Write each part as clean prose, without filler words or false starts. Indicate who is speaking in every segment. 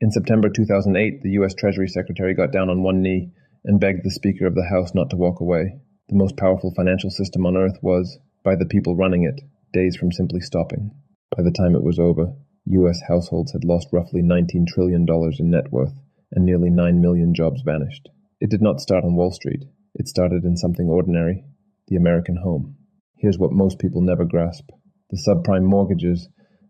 Speaker 1: In September 2008, the U.S. Treasury Secretary got down on one knee and begged the Speaker of the House not to walk away. The most powerful financial system on earth was, by the people running it, days from simply stopping. By the time it was over, U.S. households had lost roughly $19 trillion in net worth, and nearly 9 million jobs vanished. It did not start on Wall Street. It started in something ordinary, the American home. Here's what most people never grasp. The subprime mortgages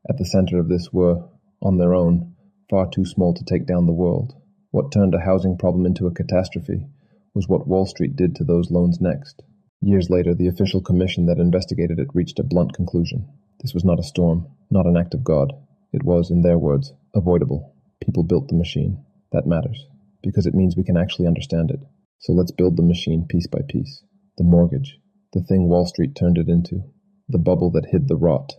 Speaker 1: at the center of this were, on their own, far too small to take down the world. What turned a housing problem into a catastrophe was what Wall Street did to those loans next. Years later, the official commission that investigated it reached a blunt conclusion. This was not a storm, not an act of God. It was, in their words, avoidable. People built the machine. That matters, because it means we can actually understand it. So let's build the machine piece by piece. The mortgage, the thing Wall Street turned it into, the bubble that hid the rot,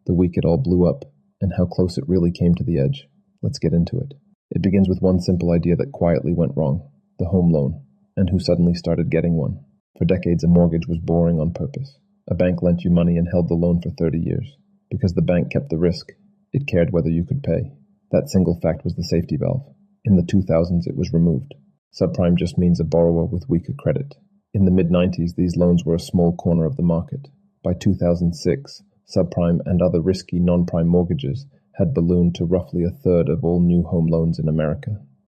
Speaker 1: the week it all blew up, and how close it really came to the edge. Let's get into it. It begins with one simple idea that quietly went wrong, the home loan, and who suddenly started getting one. For decades, a mortgage was boring on purpose. A bank lent you money and held the loan for 30 years. Because the bank kept the risk, it cared whether you could pay. That single fact was the safety valve. In the 2000s, it was removed. Subprime just means a borrower with weaker credit. In the mid-90s, these loans were a small corner of the market. By 2006, subprime and other risky non-prime mortgages had ballooned to roughly a third of all new home loans in America.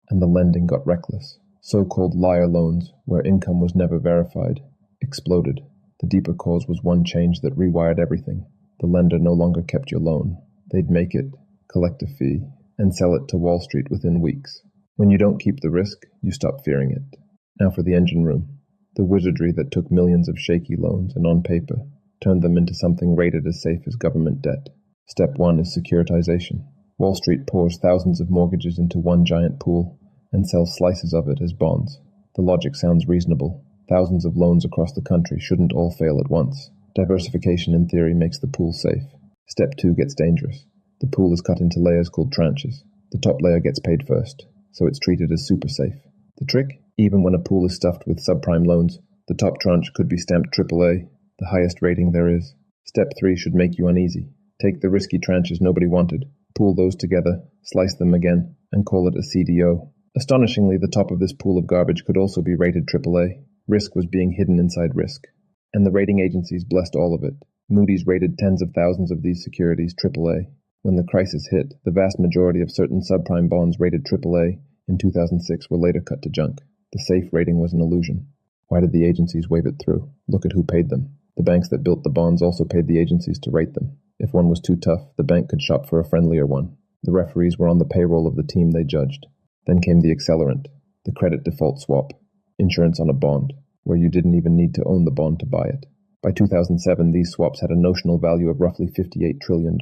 Speaker 1: And the lending got reckless. So-called liar loans, where income was never verified, exploded. The deeper cause was one change that rewired everything. The lender no longer kept your loan. They'd make it, collect a fee, and sell it to Wall Street within weeks. When you don't keep the risk, you stop fearing it. Now for the engine room. The wizardry that took millions of shaky loans and on paper turned them into something rated as safe as government debt. Step 1 is securitization. Wall Street pours thousands of mortgages into one giant pool and sells slices of it as bonds. The logic sounds reasonable. Thousands of loans across the country shouldn't all fail at once. Diversification in theory makes the pool safe. Step 2 gets dangerous. The pool is cut into layers called tranches. The top layer gets paid first, so it's treated as super safe. The trick? Even when a pool is stuffed with subprime loans, the top tranche could be stamped AAA, the highest rating there is. Step 3 should make you uneasy. Take the risky tranches nobody wanted, pool those together, slice them again, and call it a CDO. Astonishingly, the top of this pool of garbage could also be rated AAA. Risk was being hidden inside risk. And the rating agencies blessed all of it. Moody's rated tens of thousands of these securities AAA. When the crisis hit, the vast majority of certain subprime bonds rated AAA in 2006 were later cut to junk. The safe rating was an illusion. Why did the agencies wave it through? Look at who paid them. The banks that built the bonds also paid the agencies to rate them. If one was too tough, the bank could shop for a friendlier one. The referees were on the payroll of the team they judged. Then came the accelerant, the credit default swap, insurance on a bond, where you didn't even need to own the bond to buy it. By 2007, these swaps had a notional value of roughly $58 trillion.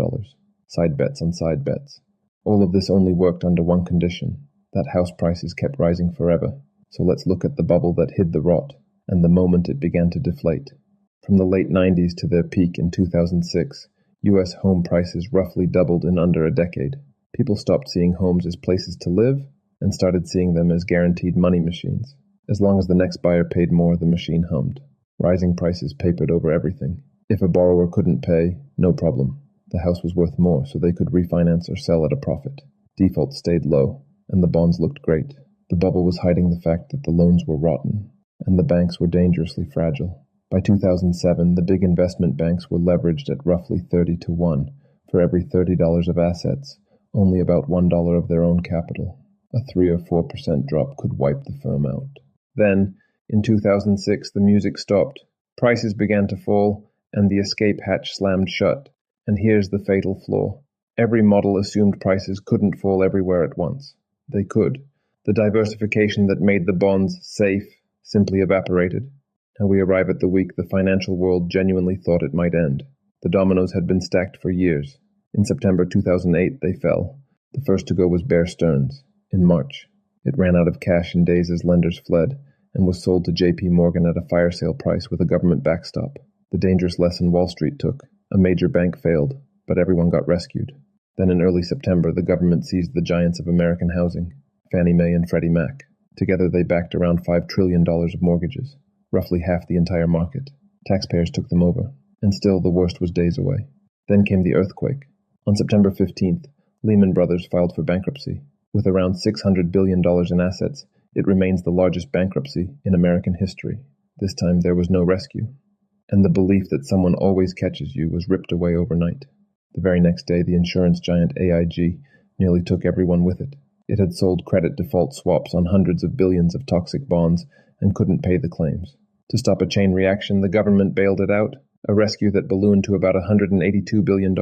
Speaker 1: Side bets on side bets. All of this only worked under one condition, that house prices kept rising forever. So let's look at the bubble that hid the rot, and the moment it began to deflate. From the late 90s to their peak in 2006, U.S. home prices roughly doubled in under a decade. People stopped seeing homes as places to live and started seeing them as guaranteed money machines. As long as the next buyer paid more, the machine hummed. Rising prices papered over everything. If a borrower couldn't pay, no problem. The house was worth more, so they could refinance or sell at a profit. Defaults stayed low, and the bonds looked great. The bubble was hiding the fact that the loans were rotten, and the banks were dangerously fragile. By 2007, the big investment banks were leveraged at roughly 30 to 1. For every $30 of assets, only about $1 of their own capital. A 3 or 4% drop could wipe the firm out. Then, in 2006, the music stopped. Prices began to fall, and the escape hatch slammed shut. And here's the fatal flaw. Every model assumed prices couldn't fall everywhere at once. They could. The diversification that made the bonds safe simply evaporated. And we arrive at the week the financial world genuinely thought it might end. The dominoes had been stacked for years. In September 2008, they fell. The first to go was Bear Stearns. In March, it ran out of cash in days as lenders fled, and was sold to J.P. Morgan at a fire sale price with a government backstop. The dangerous lesson Wall Street took. A major bank failed, but everyone got rescued. Then in early September, the government seized the giants of American housing, Fannie Mae and Freddie Mac. Together they backed around $5 trillion of mortgages, roughly half the entire market. Taxpayers took them over, and still the worst was days away. Then came the earthquake. On September 15th, Lehman Brothers filed for bankruptcy. With around $600 billion in assets, it remains the largest bankruptcy in American history. This time there was no rescue. And the belief that someone always catches you was ripped away overnight. The very next day, the insurance giant AIG nearly took everyone with it. It had sold credit default swaps on hundreds of billions of toxic bonds and couldn't pay the claims. To stop a chain reaction, the government bailed it out, a rescue that ballooned to about $182 billion.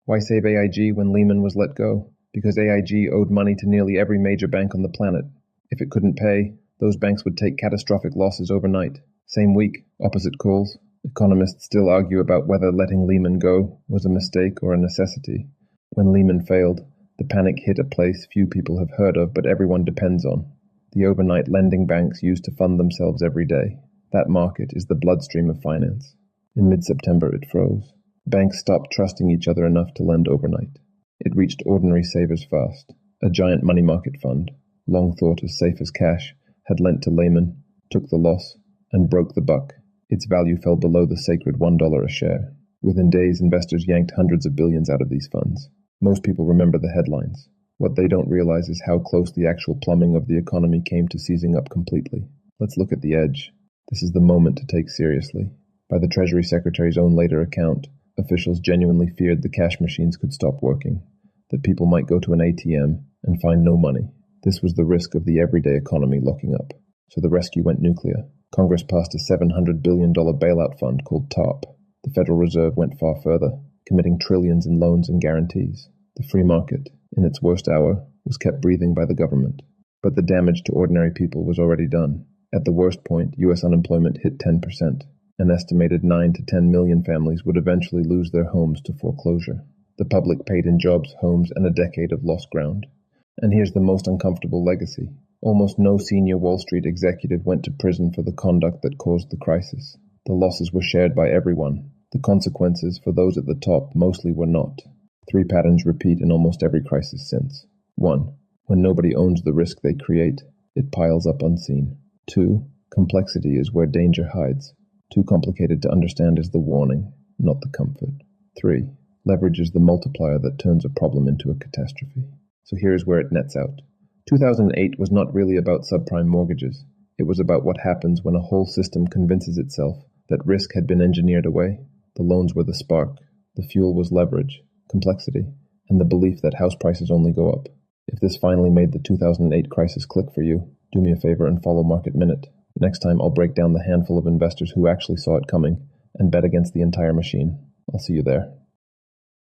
Speaker 1: Why save AIG when Lehman was let go? Because AIG owed money to nearly every major bank on the planet. If it couldn't pay, those banks would take catastrophic losses overnight. Same week, opposite calls, economists still argue about whether letting Lehman go was a mistake or a necessity. When Lehman failed, the panic hit a place few people have heard of but everyone depends on. The overnight lending banks used to fund themselves every day. That market is the bloodstream of finance. In mid-September it froze. Banks stopped trusting each other enough to lend overnight. It reached ordinary savers fast. A giant money market fund, long thought as safe as cash, had lent to Lehman, took the loss, and broke the buck. Its value fell below the sacred $1 a share. Within days, investors yanked hundreds of billions out of these funds. Most people remember the headlines. What they don't realize is how close the actual plumbing of the economy came to seizing up completely. Let's look at the edge. This is the moment to take seriously. By the Treasury Secretary's own later account, officials genuinely feared the cash machines could stop working, that people might go to an ATM and find no money. This was the risk of the everyday economy locking up. So the rescue went nuclear. Congress passed a $700 billion bailout fund called TARP. The Federal Reserve went far further, committing trillions in loans and guarantees. The free market, in its worst hour, was kept breathing by the government. But the damage to ordinary people was already done. At the worst point, U.S. unemployment hit 10%. An estimated 9 to 10 million families would eventually lose their homes to foreclosure. The public paid in jobs, homes, and a decade of lost ground. And here's the most uncomfortable legacy. Almost no senior Wall Street executive went to prison for the conduct that caused the crisis. The losses were shared by everyone. The consequences for those at the top mostly were not. 3 patterns repeat in almost every crisis since. 1. When nobody owns the risk they create, it piles up unseen. 2. Complexity is where danger hides. Too complicated to understand is the warning, not the comfort. 3. Leverage is the multiplier that turns a problem into a catastrophe. So here's where it nets out. 2008 was not really about subprime mortgages. It was about what happens when a whole system convinces itself that risk had been engineered away. The loans were the spark. The fuel was leverage, complexity, and the belief that house prices only go up. If this finally made the 2008 crisis click for you, do me a favor and follow Market Minute. Next time I'll break down the handful of investors who actually saw it coming and bet against the entire machine. I'll see you there.